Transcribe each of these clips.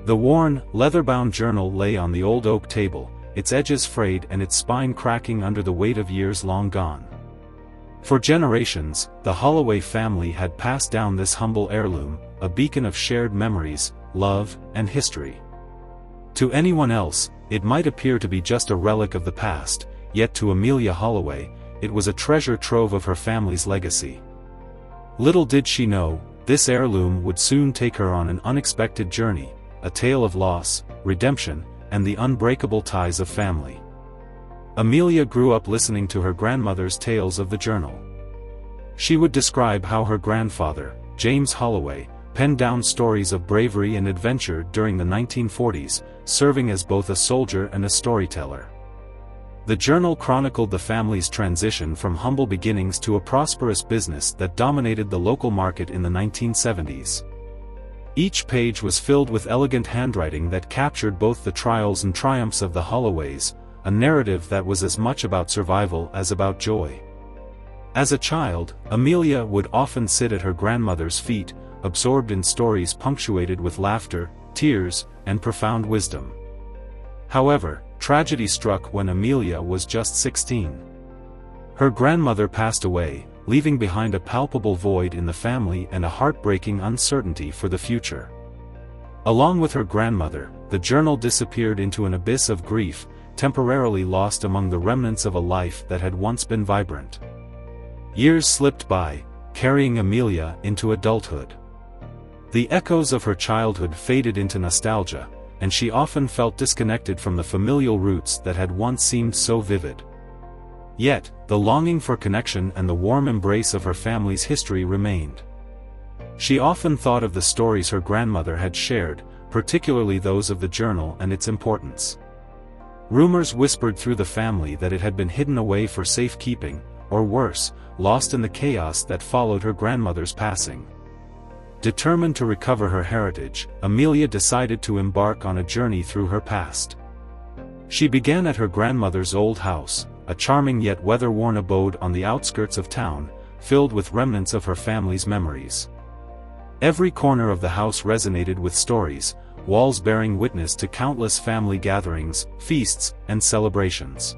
The worn, leather-bound journal lay on the old oak table, its edges frayed and its spine cracking under the weight of years long gone. For generations, the Holloway family had passed down this humble heirloom, a beacon of shared memories, love, and history. To anyone else, it might appear to be just a relic of the past, yet to Amelia Holloway, it was a treasure trove of her family's legacy. Little did she know, this heirloom would soon take her on an unexpected journey, a tale of loss, redemption, and the unbreakable ties of family. Amelia grew up listening to her grandmother's tales of the journal. She would describe how her grandfather, James Holloway, penned down stories of bravery and adventure during the 1940s, serving as both a soldier and a storyteller. The journal chronicled the family's transition from humble beginnings to a prosperous business that dominated the local market in the 1970s. Each page was filled with elegant handwriting that captured both the trials and triumphs of the Holloways, a narrative that was as much about survival as about joy. As a child, Amelia would often sit at her grandmother's feet, absorbed in stories punctuated with laughter, tears, and profound wisdom. However, tragedy struck when Amelia was just 16. Her grandmother passed away, leaving behind a palpable void in the family and a heartbreaking uncertainty for the future. Along with her grandmother, the journal disappeared into an abyss of grief, temporarily lost among the remnants of a life that had once been vibrant. Years slipped by, carrying Amelia into adulthood. The echoes of her childhood faded into nostalgia, and she often felt disconnected from the familial roots that had once seemed so vivid. Yet, the longing for connection and the warm embrace of her family's history remained. She often thought of the stories her grandmother had shared, particularly those of the journal and its importance. Rumors whispered through the family that it had been hidden away for safekeeping, or worse, lost in the chaos that followed her grandmother's passing. Determined to recover her heritage, Amelia decided to embark on a journey through her past. She began at her grandmother's old house, a charming yet weather-worn abode on the outskirts of town, filled with remnants of her family's memories. Every corner of the house resonated with stories, walls bearing witness to countless family gatherings, feasts, and celebrations.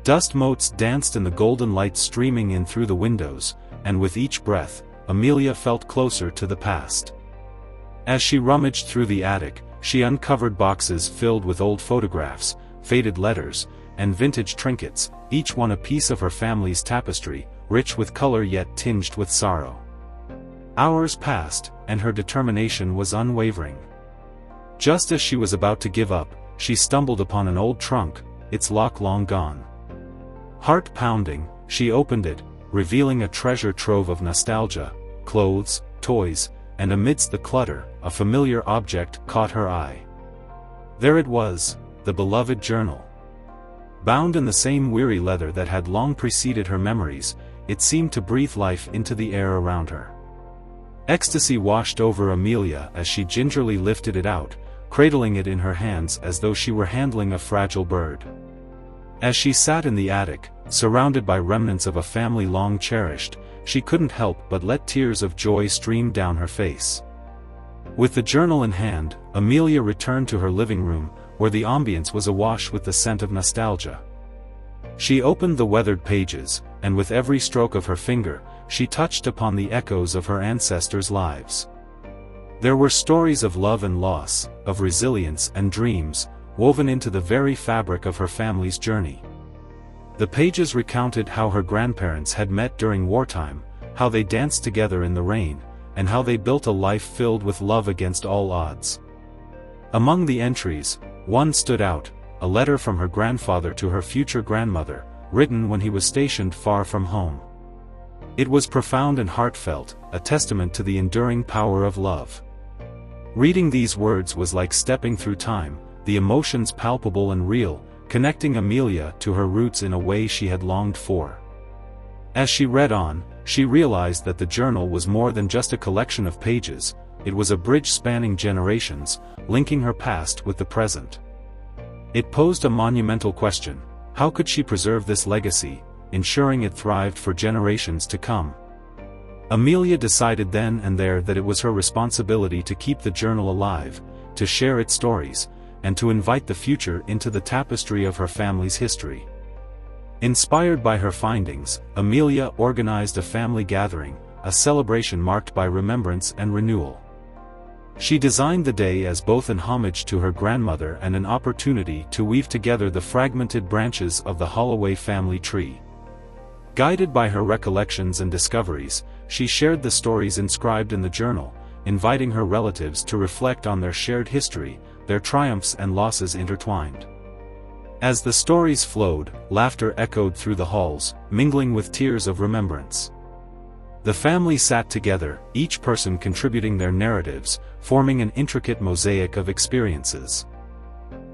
Dust motes danced in the golden light streaming in through the windows, and with each breath, Amelia felt closer to the past. As she rummaged through the attic, she uncovered boxes filled with old photographs, faded letters, and vintage trinkets, each one a piece of her family's tapestry, rich with color yet tinged with sorrow. Hours passed, and her determination was unwavering. Just as she was about to give up, she stumbled upon an old trunk, its lock long gone. Heart pounding, she opened it, revealing a treasure trove of nostalgia, clothes, toys, and amidst the clutter, a familiar object caught her eye. There it was, the beloved journal. Bound in the same weary leather that had long preceded her memories, it seemed to breathe life into the air around her. Ecstasy washed over Amelia as she gingerly lifted it out, cradling it in her hands as though she were handling a fragile bird. As she sat in the attic, surrounded by remnants of a family long cherished, she couldn't help but let tears of joy stream down her face. With the journal in hand, Amelia returned to her living room, where the ambience was awash with the scent of nostalgia. She opened the weathered pages, and with every stroke of her finger, she touched upon the echoes of her ancestors' lives. There were stories of love and loss, of resilience and dreams, woven into the very fabric of her family's journey. The pages recounted how her grandparents had met during wartime, how they danced together in the rain, and how they built a life filled with love against all odds. Among the entries, one stood out, a letter from her grandfather to her future grandmother, written when he was stationed far from home. It was profound and heartfelt, a testament to the enduring power of love. Reading these words was like stepping through time, the emotions palpable and real, connecting Amelia to her roots in a way she had longed for. As she read on, she realized that the journal was more than just a collection of pages, it was a bridge spanning generations, linking her past with the present. It posed a monumental question: how could she preserve this legacy, ensuring it thrived for generations to come? Amelia decided then and there that it was her responsibility to keep the journal alive, to share its stories, and to invite the future into the tapestry of her family's history. Inspired by her findings, Amelia organized a family gathering, a celebration marked by remembrance and renewal. She designed the day as both an homage to her grandmother and an opportunity to weave together the fragmented branches of the Holloway family tree. Guided by her recollections and discoveries, she shared the stories inscribed in the journal, inviting her relatives to reflect on their shared history, their triumphs and losses intertwined. As the stories flowed, laughter echoed through the halls, mingling with tears of remembrance. The family sat together, each person contributing their narratives, forming an intricate mosaic of experiences.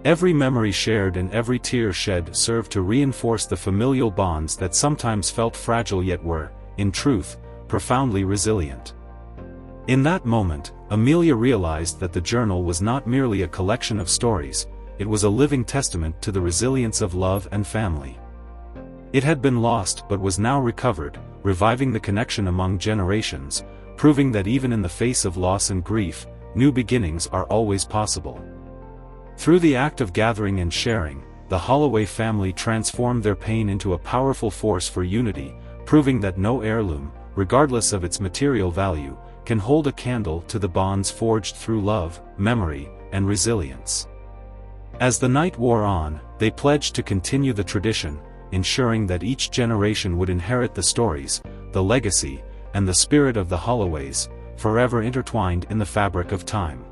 Every memory shared and every tear shed served to reinforce the familial bonds that sometimes felt fragile yet were, in truth, profoundly resilient. In that moment, Amelia realized that the journal was not merely a collection of stories, it was a living testament to the resilience of love and family. It had been lost but was now recovered, reviving the connection among generations, proving that even in the face of loss and grief, new beginnings are always possible. Through the act of gathering and sharing, the Holloway family transformed their pain into a powerful force for unity, proving that no heirloom, regardless of its material value, can hold a candle to the bonds forged through love, memory, and resilience. As the night wore on, they pledged to continue the tradition, ensuring that each generation would inherit the stories, the legacy, and the spirit of the Holloways, forever intertwined in the fabric of time.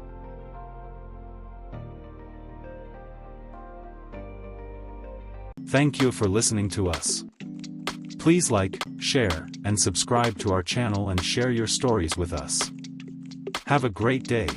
Thank you for listening to us. Please like, share, and subscribe to our channel and share your stories with us. Have a great day.